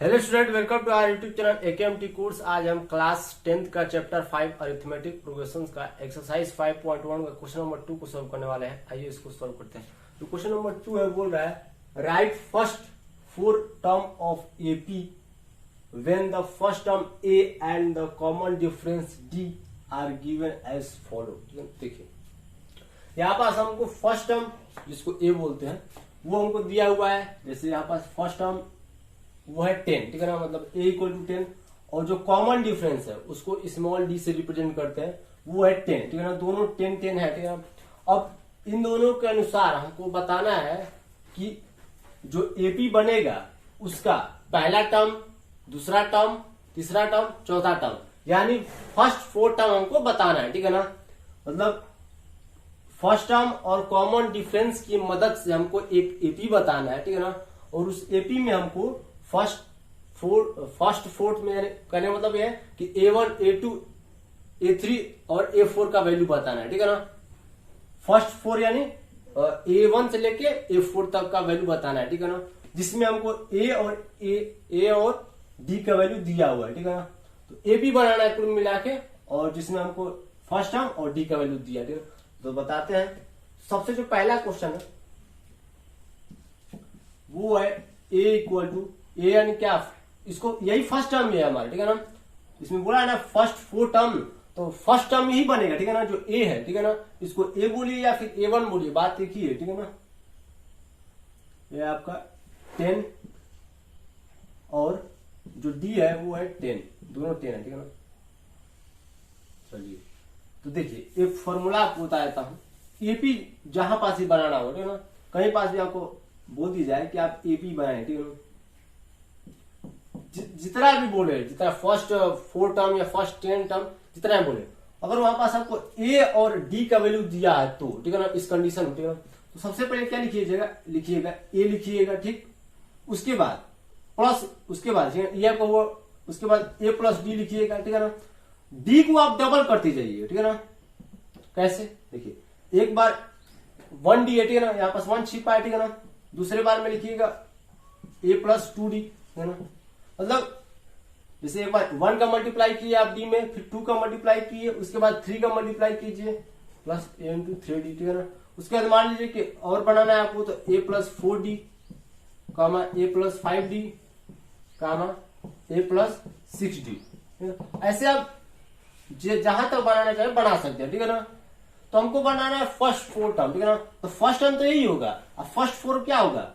Hello student, welcome to our YouTube channel AKMT course. आज हम class 10th का chapter 5 arithmetic progressions का exercise 5.1 का क्वेश्चन नंबर 2 को सॉल्व करने वाले हैं। आइए इसको सॉल्व करते हैं। तो क्वेश्चन नंबर 2 है, बोल रहा है right first 4 term of AP when the first term A and the common difference D are given as follow. देखिए यहाँ पास हमको फर्स्ट टर्म जिसको ए बोलते हैं वो हमको दिया हुआ है। जैसे यहाँ पास फर्स्ट टर्म वो है 10, ठीक है ना, मतलब a इक्वल टू 10 और जो कॉमन डिफरेंस है उसको स्मॉल d से रिप्रेजेंट करते हैं, वो है 10, ठीक है ना। दोनों 10 10 है, ठीक है ना। अब इन दोनों के अनुसार हमको बताना है कि जो AP बनेगा उसका पहला टर्म, दूसरा टर्म, तीसरा टर्म, चौथा टर्म, यानी फर्स्ट 4 टर्म हमको बताना है, ठीक है ना। मतलब फर्स्ट टर्म और कॉमन डिफरेंस की मदद से हमको एक AP बताना है, ठीक है ना। और उस AP में हमको फर्स्ट फोर्थ में कहने का मतलब यह है कि A1, A2, A3 और A4 का वैल्यू बताना है, ठीक है ना। फर्स्ट 4 यानी A1 से लेके A4 तक का वैल्यू बताना है, ठीक है ना, जिसमें हमको A और D का वैल्यू दिया हुआ है, ठीक है ना। तो AB बनाना है कुल मिला के, और जिसमें हमको फर्स्ट टर्म और D का वैल्यू दिया, ठीक है। तो बताते हैं। सबसे जो पहला क्वेश्चन है वो है A इक्वल टू ए, यानी क्या, इसको यही फर्स्ट टर्म है हमारा, ठीक है ना। इसमें बोला है ना फर्स्ट 4 टर्म, तो फर्स्ट टर्म यही बनेगा, ठीक है ना, जो ए है, ठीक है ना। इसको ए बोलिए या फिर A1 बोलिए, बात एक ही है, ठीक है ना। ये आपका 10 और जो डी है वो है 10, दोनों 10 है, ठीक है ना। चलिए तो देखिए एक फॉर्मूला आपको बता देता हूं। एपी जहां पास ही बनाना हो, ठीक है ना, कहीं पास भी आपको बोल दी जाए कि आप एपी बनाए, ठीक है ना, जितना भी बोले, जितना फर्स्ट 4 टर्म या फर्स्ट 10 टर्म जितना भी बोले, अगर वहां पास आपको ए और डी का वैल्यू दिया है तो, ठीक है ना, इस कंडीशन में, ठीक है ना, तो सबसे पहले क्या लिखिएगा, ए लिखिएगा, ठीक। उसके बाद प्लस, उसके बाद ये आपको वो, उसके बाद ए प्लस डी लिखिएगा, ठीक है ना। डी को आप डबल करते जाइए, ठीक है ना। कैसे, देखिए एक बार 1 डी है, ठीक है ना, यहाँ पास 1 छिपा है, ठीक है ना। दूसरे बार में लिखिएगा ए प्लस 2 डी, है ना। मतलब जैसे एक बार 1 का मल्टीप्लाई किए आप डी में, फिर 2 का मल्टीप्लाई किए, उसके बाद 3 का मल्टीप्लाई कीजिए प्लस ए इंटू 3D, ठीक है ना। उसके बाद मान लीजिए कि और बनाना है आपको, तो ए प्लस 4D कामा ए प्लस 5D कामा ए प्लस 6D, ऐसे आप जहां तक बनाना चाहे बना सकते हैं, ठीक है ना। तो हमको बनाना है फर्स्ट 4 टर्म, ठीक है ना। तो फर्स्ट टर्म तो यही होगा। अब फर्स्ट 4 क्या होगा,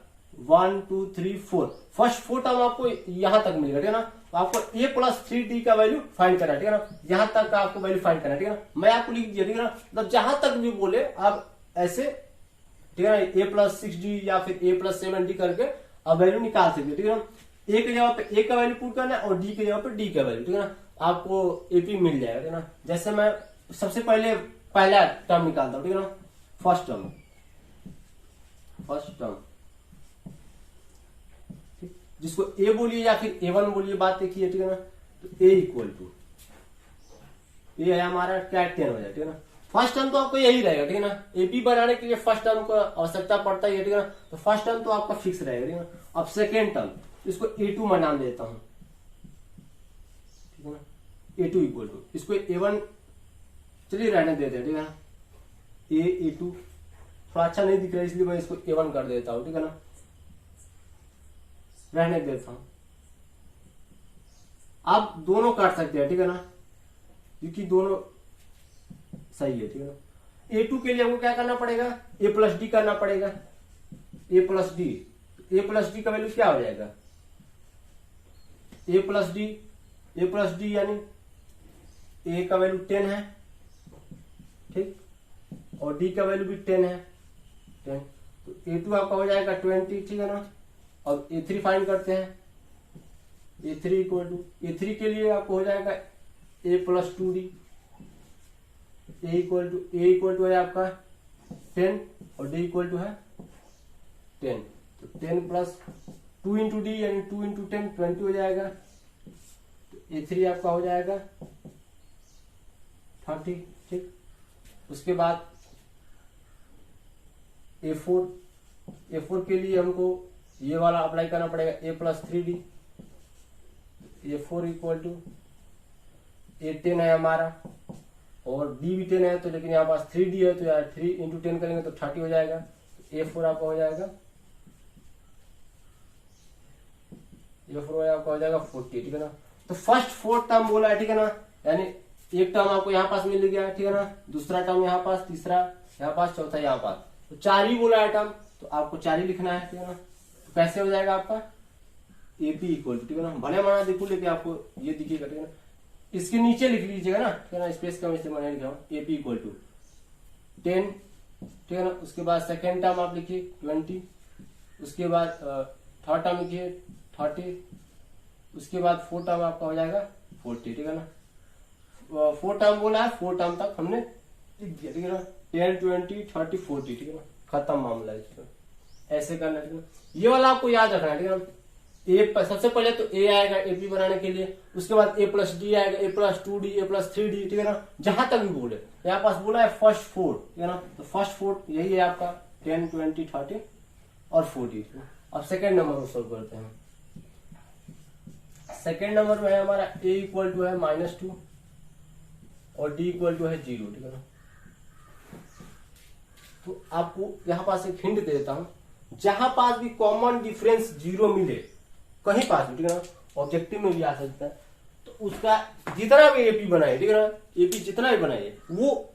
1 2 3 4, फर्स्ट 4 टर्म आपको यहां तक मिलेगा, ठीक है ना। तो आपको ए प्लस 3D का वैल्यू फाइंड करना है, ठीक है ना। यहां तक का आपको वैल्यू फाइंड करना है, ठीक है ना। मैं आपको लिख दिया, ठीक है ना। मतलब जहां तक भी बोले आप ऐसे, ठीक है ना, ए प्लस 6D या फिर ए प्लस 7D करके आप वैल्यू निकाल सकते हैं, ठीक है ना। ए के जगह पे ए का वैल्यू पुट करना है और डी के जगह पे डी का वैल्यू, ठीक है ना। आपको एपी मिल जाएगा, ठीक है ना। जैसे मैं सबसे पहले पहला टर्म निकालता हूं, ठीक है ना, फर्स्ट टर्म, जिसको ए बोलिए या फिर A1 बोलिए, बात एक ही है, ठीक है ना। तो ए इक्वल टू ये है हमारा क्या, 10 हो जाए, ठीक है ना। फर्स्ट टर्म तो आपको यही रहेगा, ठीक है ना। एपी बनाने के लिए फर्स्ट टर्म को आवश्यकता पड़ता है, ठीक है ना। तो फर्स्ट टर्म तो आपका फिक्स रहेगा, ठीक है ना। अब सेकेंड टर्म, इसको A2 मैं नाम देता हूं, ठीक है ना। A2 इक्वल टू, इसको A1 चलिए रहने देते हैं, ठीक है ना। A2 थोड़ा अच्छा नहीं दिख रहा है इसलिए मैं इसको A1 कर देता हूं, ठीक है ना, रहने देता हूं। आप दोनों काट सकते हैं, ठीक है ना, क्योंकि दोनों सही है, ठीक है ना। A2 के लिए हमको क्या करना पड़ेगा, A प्लस डी करना पड़ेगा, A plus D. A plus D का वैल्यू क्या हो जाएगा, A प्लस डी यानी A का वैल्यू 10 है, ठीक, और D का वैल्यू भी 10 है, 10। तो A2 आपका हो जाएगा 20, ठीक है ना। अब A3 फाइंड करते हैं। A3 इक्वल टू, A3 के लिए आपको हो जाएगा A plus 2D, A equal to है आपका 10 और D इक्वल टू है 10। तो 10 प्लस 2 इंटू डी यानी 2 इंटू 10 20 हो जाएगा। तो A3 आपका हो जाएगा 30, ठीक। उसके बाद A4 के लिए हमको ये वाला अप्लाई करना पड़ेगा, A plus 3D, A four equal to A 10 है हमारा, और डी भी 10 है, तो लेकिन यहाँ पास 3D है, तो यार 3 इंटू 10 करेंगे तो 30 हो जाएगा। ए फोर आपका हो जाएगा, ए फोर आपका हो जाएगा 40, ठीक है ना। तो फर्स्ट फोर्थ टर्म बोला है, ठीक है ना, यानी एक टर्म आपको यहाँ पास मिल गया, ठीक है ना, दूसरा टर्म यहाँ पास, तीसरा यहाँ पास, चौथा यहाँ पास, तो 4 ही बोला है टर्म, तो आपको 4 ही लिखना है, ठीक है ना। तो कैसे हो जाएगा आपका एपी इक्वल, ठीक है ना, भले माना देखो लेके आपको ये दिखेगा, ठीक है ना, इसके नीचे लिख लीजिएगा ना, ठीक है ना, स्पेस का मैं मैंने लिखा हूँ एपी इक्वल टू 10, ठीक है ना। उसके बाद सेकेंड टर्म आप लिखिए 20, उसके बाद थर्ड टर्म लिखिए 30, उसके बाद फोर्थ टर्म आपका हो जाएगा 40, ठीक है ना। फोर्थ टर्म बोला है, फोर्थ टर्म तक हमने लिख दिया, ठीक है ना, 10, 20, 30, 40, ठीक है ना, खत्म मामला है इसका। ऐसे करना, ठीक है ना, ये वाला आपको याद रखना है, ठीक है ना। ए सबसे पहले तो ए आएगा एपी बनाने के लिए, उसके बाद ए प्लस डी आएगा, ए प्लस 2D, ए प्लस 3D, ठीक है ना, जहां तक भी बोले। यहाँ पास बोला है फर्स्ट फोर, ठीक है ना, तो फर्स्ट फोर यही है आपका 10, 20, 30 और 40। अब सेकेंड नंबर को सोल्व करते हैं। सेकेंड नंबर में है हमारा ए इक्वल टू है -2 और डी इक्वल टू है 0, ठीक है ना। तो आपको यहाँ पास एक हिंट देता हूं, जहां पास भी कॉमन डिफरेंस 0 मिले, कहीं पास भी, ठीक है ना, ऑब्जेक्टिव में भी आ सकता है, तो उसका जितना भी एपी बनाए, ठीक है ना, एपी जितना भी बनाए, वो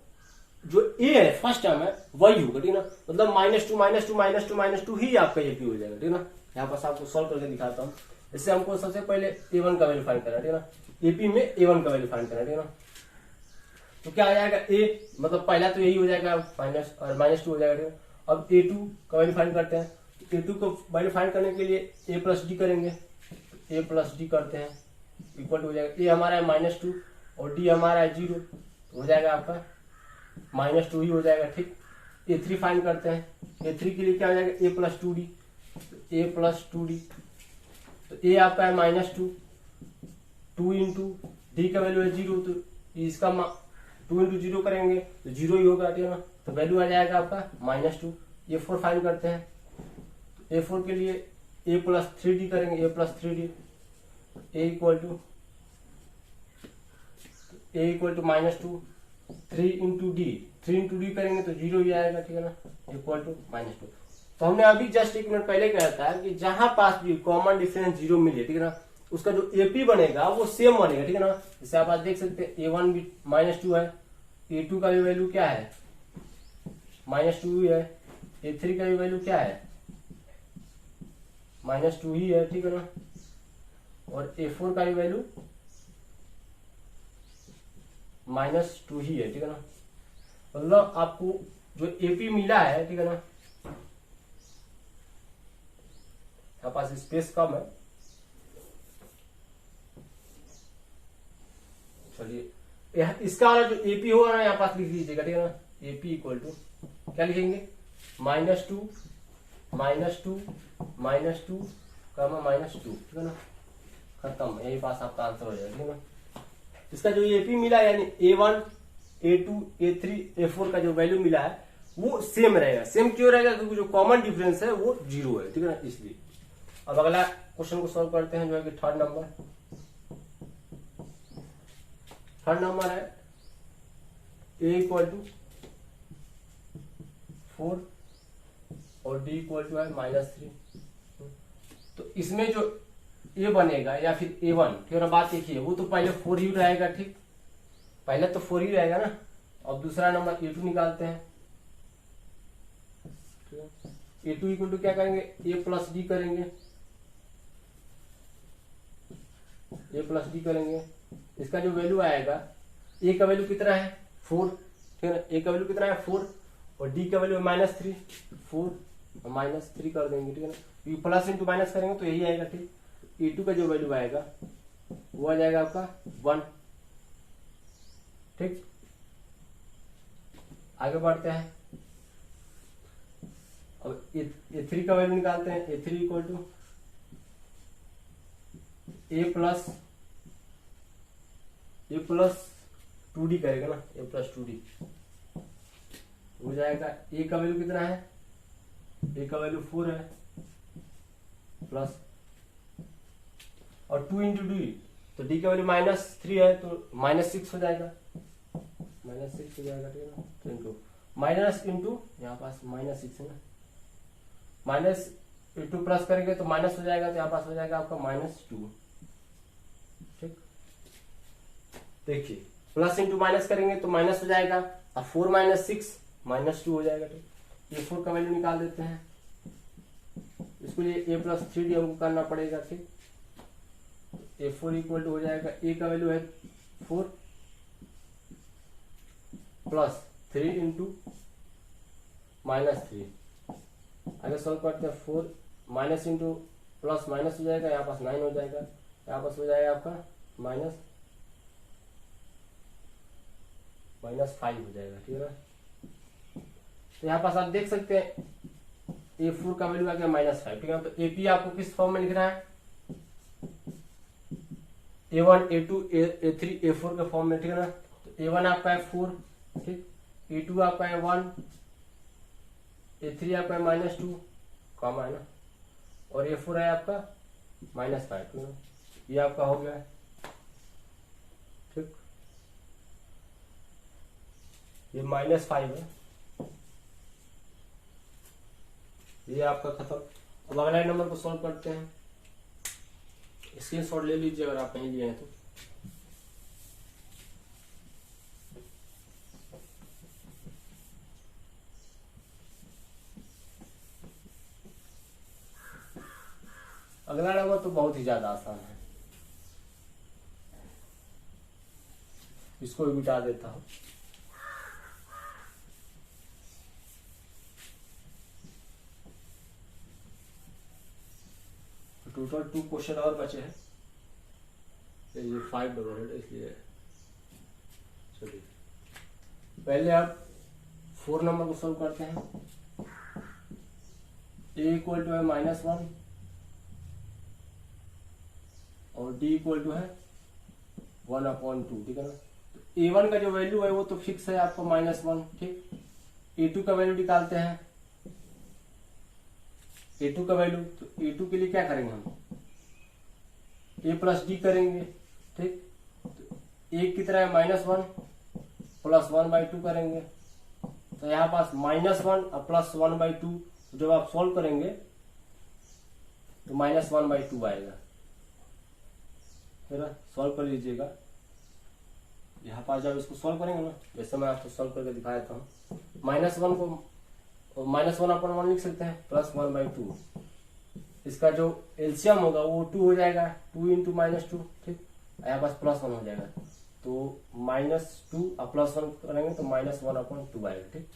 जो ए है फर्स्ट टर्म है वही होगा, ठीक है ना, मतलब -2 ही आपका एपी हो जाएगा, ठीक है ना। यहाँ पास आपको सॉल्व करके दिखाता हूँ। इससे हमको सबसे पहले A1 का वैल्यू फाइंड करना है, ठीक है ना, एपी में A1 का वैल्यू फाइंड करना है, ठीक है ना। तो क्या आ जाएगा ए, मतलब पहला तो यही हो जाएगा माइनस और -2 हो जाएगा, ठीक है। अब A2 का वैल्यू फाइंड करते हैं, A2 को वैल्यू फाइंड करने के लिए A प्लस डी करेंगे, A प्लस डी करते हैं, इक्वल टू हो जाएगा, ए हमारा है -2 और डी हमारा है 0, तो हो जाएगा आपका -2 ही हो जाएगा, ठीक। A3 फाइंड करते हैं, A3 के लिए क्या हो जाएगा A plus 2D, A plus 2D, तो ए आपका है -2, 2 इंटू डी का वैल्यू है 0, तो इसका 2 इंटू 0 करेंगे तो 0 ही होगा, ठीक है ना, तो वैल्यू आ जाएगा आपका -2। A4 फाइंड करते हैं, तो A4 के लिए A प्लस 3D करेंगे, A plus 3D, A equal to -2, 3 into D करेंगे तो 0 ही आएगा, ठीक है ना, इक्वल टू -2। तो हमने अभी जस्ट एक मिनट पहले कहा था कि जहां पास भी कॉमन डिफरेंस 0 मिले, ठीक है ना, उसका जो एपी बनेगा वो सेम बनेगा, ठीक है ना। जैसे आप आज देख सकते हैं A1 भी -2 है, A2 का भी वैल्यू क्या है -2 ही है, A3 का भी वैल्यू क्या है -2 ही है, ठीक है ना, और A4 का भी वैल्यू -2 ही है, ठीक है ना। मतलब आपको जो एपी मिला है, ठीक है ना, यहाँ पास स्पेस कम है, चलिए इसका वाला जो एपी होगा ना यहाँ पास लिख लीजिएगा, ठीक है ना, एपी इक्वल टू क्या लिखेंगे -2 -2 ठीक है ना, खत्म, यही पास आपका आंसर हो जाएगा, ठीक है ना। इसका जो एपी मिला यानी A1, A2, A3, A4 का जो वैल्यू मिला है वो सेम रहेगा। सेम क्यों रहेगा? क्योंकि जो कॉमन डिफरेंस है वो 0 है, ठीक है ना, इसलिए। अब अगला क्वेश्चन को सॉल्व करते हैं, जो है कि थर्ड नंबर है A इक्वल टू 4 और D इक्वल टू है -3। तो इसमें जो A बनेगा या फिर A1, ठीक है ना, बात देखिए, वो तो पहले 4 ही रहेगा, ठीक, पहले तो 4 ही रहेगा ना। अब दूसरा नंबर A2 निकालते हैं, A2 इक्वल टू क्या करेंगे A प्लस डी करेंगे, A प्लस डी करेंगे। इसका जो वैल्यू आएगा, A का वैल्यू कितना है 4, ठीक है ना, A का वैल्यू कितना है 4 और D का वैल्यू -3, 4 और -3 कर देंगे, ठीक है ना, प्लस इंटू माइनस करेंगे तो यही आएगा, ठीक। A2 का जो वैल्यू आएगा वो आ जाएगा आपका 1, ठीक। आगे बढ़ते हैं, अब A3 का वैल्यू निकालते हैं। A3 equal to A plus 2D करेगा ना, A प्लस 2D हो जाएगा। A का वैल्यू कितना है, A का वैल्यू 4 है, प्लस और 2 इंटू डी, तो डी का वैल्यू -3 है तो -6 हो जाएगा, -6 हो जाएगा, ठीक है ना। तो इंटू माइनस इंटू यहाँ पास -6 है ना, माइनस इंटू प्लस करेंगे तो माइनस हो जाएगा, तो यहाँ पास हो जाएगा आपका -2, ठीक। देखिए प्लस इंटू माइनस करेंगे तो माइनस हो जाएगा, और 4 - 6 -2 हो जाएगा, ठीक। ये 4 का वैल्यू निकाल देते हैं, इसके लिए a + 3d हमको करना पड़ेगा, ठीक। A4 इक्वल टू हो जाएगा, a का वैल्यू है 4 प्लस 3 इंटू -3, आगे सॉल्व करते हैं। 4 माइनस इंटू प्लस माइनस हो जाएगा, यहाँ पास 9 हो जाएगा, यहाँ पास हो जाएगा आपका -5 हो जाएगा, ठीक है ना। तो यहाँ पास आप देख सकते हैं A4 का वैल्यू आ गया -5, ठीक है। तो AP आपको किस फॉर्म में लिखना है, A1 A2 A3 A4 के फॉर्म में, ठीक है ना। तो A1 आपका है 4, ठीक, A2 आपका है 1, A3 आपका है -2 कॉमा है ना, और A4 है आपका -5, ठीक है। ये आपका हो गया, ठीक। ये -5 है, ये आपका खत्म। अब अगला नंबर को सॉल्व करते हैं, स्क्रीनशॉट ले लीजिए अगर आप नहीं लिए हैं तो। अगला नंबर तो बहुत ही ज्यादा आसान है, इसको भी मिटा देता हूं। टोटल 2 क्वेश्चन और बचे हैं, ये 5 डबल है इसलिए। चलिए पहले आप 4 नंबर को सॉल्व करते हैं। a इक्वल टू है -1 और d इक्वल टू है 1/2, ठीक है ना। तो a1 का जो वैल्यू है वो तो फिक्स है आपको -1, ठीक। a2 का वैल्यू निकालते हैं, A2 का वैल्यू, तो A2 के लिए क्या करेंगे हम, A + D करेंगे, ठीक। तो A कितना है -1 प्लस 1/2 करेंगे, तो यहाँ पास -1 और प्लस 1/2, जब आप सॉल्व करेंगे तो -1/2 आएगा, है ना। सॉल्व कर लीजिएगा, यहाँ पास जब इसको सॉल्व करेंगे ना, जैसे मैं आपको सॉल्व करके दिखा देता हूँ, -1 को -1/1 लिख सकते हैं, प्लस 1/2, इसका जो एलसीएम होगा वो 2 हो जाएगा, 2 × -2, ठीक। यहाँ पास +1 हो जाएगा, तो -2 और +1 करेंगे तो -1/2 आएगा, ठीक।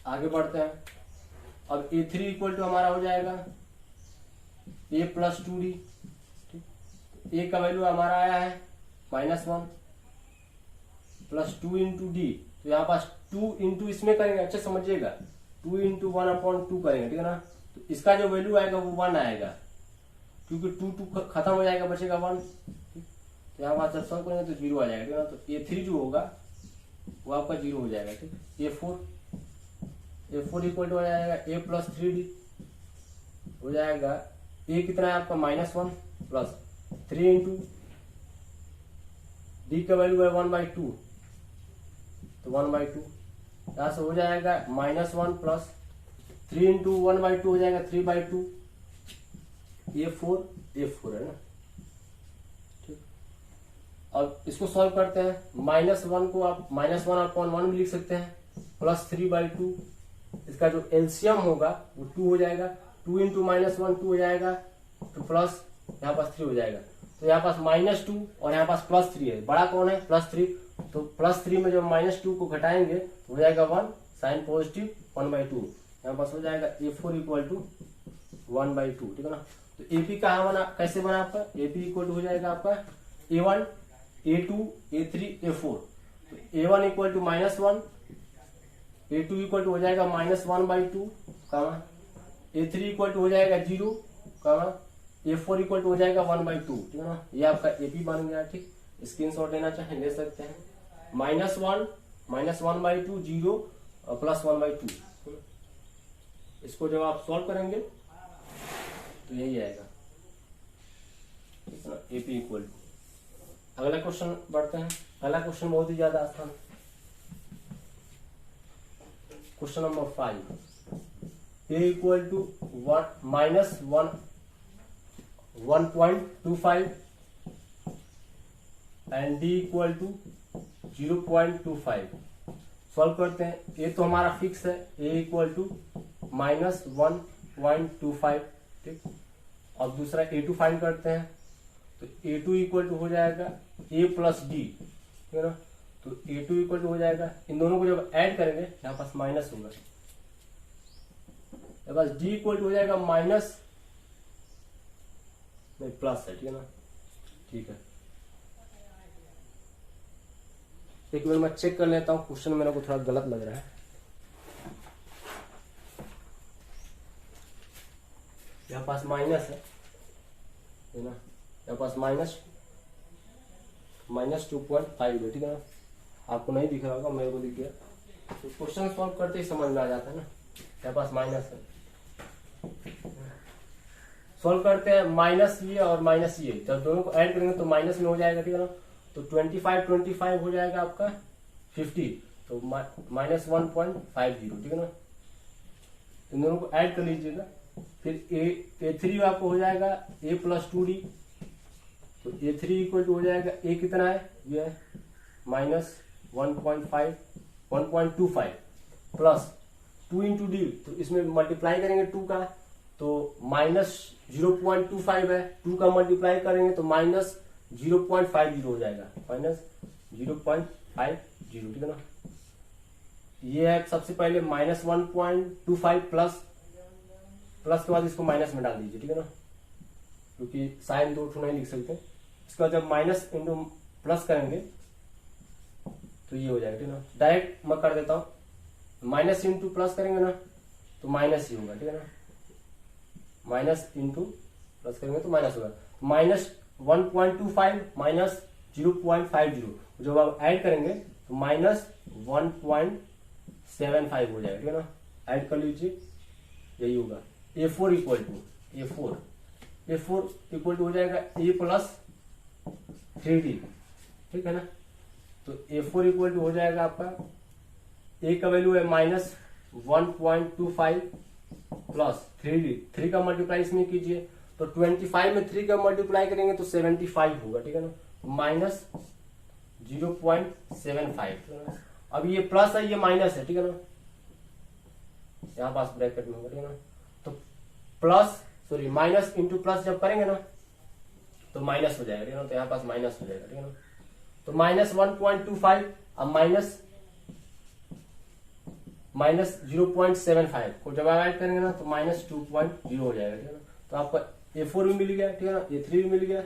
आगे बढ़ते हैं। अब A3 इक्वल टू हमारा हो जाएगा A + 2D, ठीक। A का वैल्यू हमारा आया है -1 प्लस 2 × D, तो यहाँ पास 2 × इसमें करेंगे, अच्छा समझिएगा, 2 × 1/2 करेंगे, ठीक है ना। तो इसका जो वैल्यू आएगा वो 1 आएगा, क्योंकि 2 खत्म हो जाएगा, बचेगा 1, ठीक। तो यहाँ पास जब सॉल्व करेंगे तो 0 आ जाएगा, ठीक है ना। तो A3 जो होगा वो आपका 0 हो जाएगा, ठीक। A4 इक्वल टू हो जाएगा A + 3D हो जाएगा, A कितना है आपका -1 प्लस 3 × D का वैल्यू है 1/2, तो 1/2 यहाँ से हो जाएगा -1 प्लस 3 × 1/2 हो जाएगा 3/2, A4 है ना, ठीक। अब इसको सॉल्व करते हैं, -1 को आप -1/1 भी लिख सकते हैं, प्लस 3/2, इसका जो एलसीएम होगा वो 2 हो जाएगा, 2 × -1 2 हो जाएगा, तो प्लस यहाँ पास 3 हो जाएगा, तो यहाँ पास -2 और यहाँ पास +3 है, बड़ा कौन है +3, तो +3 में जब -2 को घटाएंगे तो हो जाएगा 1, साइन पॉजिटिव 1/2, यहाँ पास हो जाएगा A4 इक्वल टू 1/2, ठीक है ना। तो AP कहाँ बना, कैसे बना आपका, AP इक्वल टू हो जाएगा आपका A1 A2 A3 A4, तो A1 equal to -1, A2 equal to हो जाएगा -1/2, A3 इक्वल टू हो जाएगा 0, A4 इक्वल टू हो जाएगा 1/2, ठीक है ना। ये आपका AP बन गया, ठीक। स्क्रीनशॉट लेना चाहे ले सकते हैं, -1 -1/2 0 और प्लस 1/2, इसको जब आप सॉल्व करेंगे तो यही आएगा, एपी इक्वल टू। अगला क्वेश्चन बढ़ते हैं। अगला क्वेश्चन बहुत ही ज्यादा आसान, question number 5। A equal to -1.25 and D equal to 0.25। Solve करते हैं। ए तो हमारा फिक्स है, ए इक्वल टू -1.25, ठीक। और दूसरा A2 फाइंड करते हैं, तो A2 इक्वल टू हो जाएगा A प्लस डी, ठीक है ना। तो A2 इक्वल टू हो जाएगा, इन दोनों को जब ऐड करेंगे यहाँ पास माइनस होगा, बस D इक्वल टू हो जाएगा माइनस नहीं प्लस है, ठीक है ना। ठीक है, एक बार मैं चेक कर लेता हूँ, क्वेश्चन मेरे को थोड़ा गलत लग रहा है। यहाँ पास माइनस है ना, यहाँ पास -2.5 है, ठीक है ना। आपको नहीं दिख रहा होगा, मेरे को दिख गया। तो क्वेश्चन सॉल्व करते ही समझ में आ जाता है ना। यहाँ पास माइनस है, सॉल्व करते हैं। माइनस ये और माइनस ये, जब दोनों को ऐड करेंगे तो माइनस में हो जाएगा, ठीक है ना। तो 25 हो जाएगा आपका 50, तो -1.50, ठीक है ना। इन दोनों को ऐड कर लीजिएगा। फिर A3 आपको हो जाएगा A प्लस 2D, तो A3 इक्वल टू हो जाएगा A कितना है, ये है -1.25 प्लस 2 इंटू डी, तो इसमें मल्टीप्लाई करेंगे 2 का, तो -0.25 है, 2 का मल्टीप्लाई करेंगे तो -0.50 हो जाएगा, -0.50, ठीक है ना। ये है सबसे पहले -1.25 प्लस के बाद इसको माइनस में डाल दीजिए, ठीक है ना, क्योंकि साइन 2 नहीं लिख सकते। इसके बाद जब माइनस इंटू प्लस करेंगे तो ये हो जाएगा, ठीक है ना। डायरेक्ट मैं कर देता हूं, माइनस इंटू प्लस करेंगे ना तो माइनस ही होगा, ठीक है ना। माइनस इंटू प्लस करेंगे तो माइनस होगा, -1.25 -0.50, जब आप ऐड करेंगे तो -1.75 हो जाएगा, ठीक है ना। ऐड कर लीजिए, यही होगा। A4 इक्वल टू हो जाएगा A प्लस 3D, ठीक है ना। तो A4 इक्वल टू हो जाएगा आपका, A का वैल्यू है -1.25 प्लस 3D, 3 का मल्टीप्लाई इसमें कीजिए, तो 25 में 3 का मल्टीप्लाई करेंगे तो 75 होगा, ठीक है ना, -0.75। अब ये प्लस है, ये माइनस है, ठीक है ना, यहाँ पास ब्रैकेट में होगा, ठीक है ना। तो माइनस इंटू प्लस जब करेंगे ना तो माइनस हो जाएगा, ठीक है ना। तो यहाँ पास माइनस हो जाएगा, ठीक है ना। तो -1.25 अब -0.75 को जब ऐड करेंगे ना तो -2.0 हो जाएगा, ठीक है ना। तो आपका A4 भी मिल गया, ठीक है ना, A3 भी मिल गया,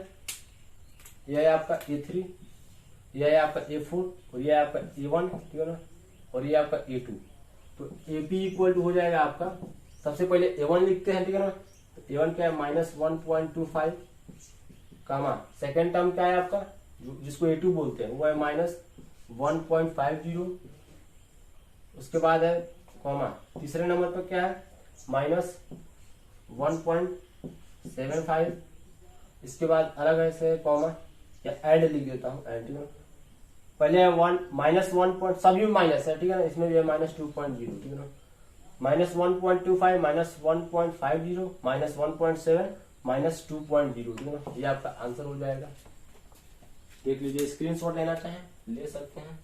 यह है आपका A3, यह है आपका A4 और यह है आपका A1, ठीक है ना, और यह आपका A2। तो AP इक्वल टू हो जाएगा आपका, सबसे पहले A1 लिखते हैं, ठीक है ना। तो A1 क्या है, -1.25 कामा, सेकेंड टर्म क्या है आपका, जिसको A2 बोलते हैं, वो है -1.50। उसके बाद है कॉमा, तीसरे नंबर पर क्या है, -1.75। इसके बाद अलग ऐसे कॉमा या ऐड लिख देता हूँ, ऐड, ठीक है। पहले है -1 सभी माइनस है, ठीक है ना, इसमें भी है -2.0, ठीक है ना। -1.25 -1.50 -1.7 -2.0, ठीक है ना। ये आपका आंसर हो जाएगा। देख लीजिए, स्क्रीनशॉट लेना चाहें ले सकते हैं।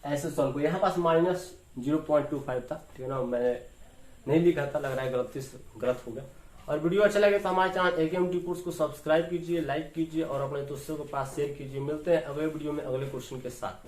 ऐसे सॉल्व को, यहाँ पास -0.25 था, ठीक है ना, मैंने नहीं लिखा था, लग रहा है गलत हो गया। और वीडियो अच्छा लगे तो हमारे चैनल AKMT कोर्स को सब्सक्राइब कीजिए, लाइक कीजिए और अपने दोस्तों के पास शेयर कीजिए। मिलते हैं अगले वीडियो में अगले क्वेश्चन के साथ।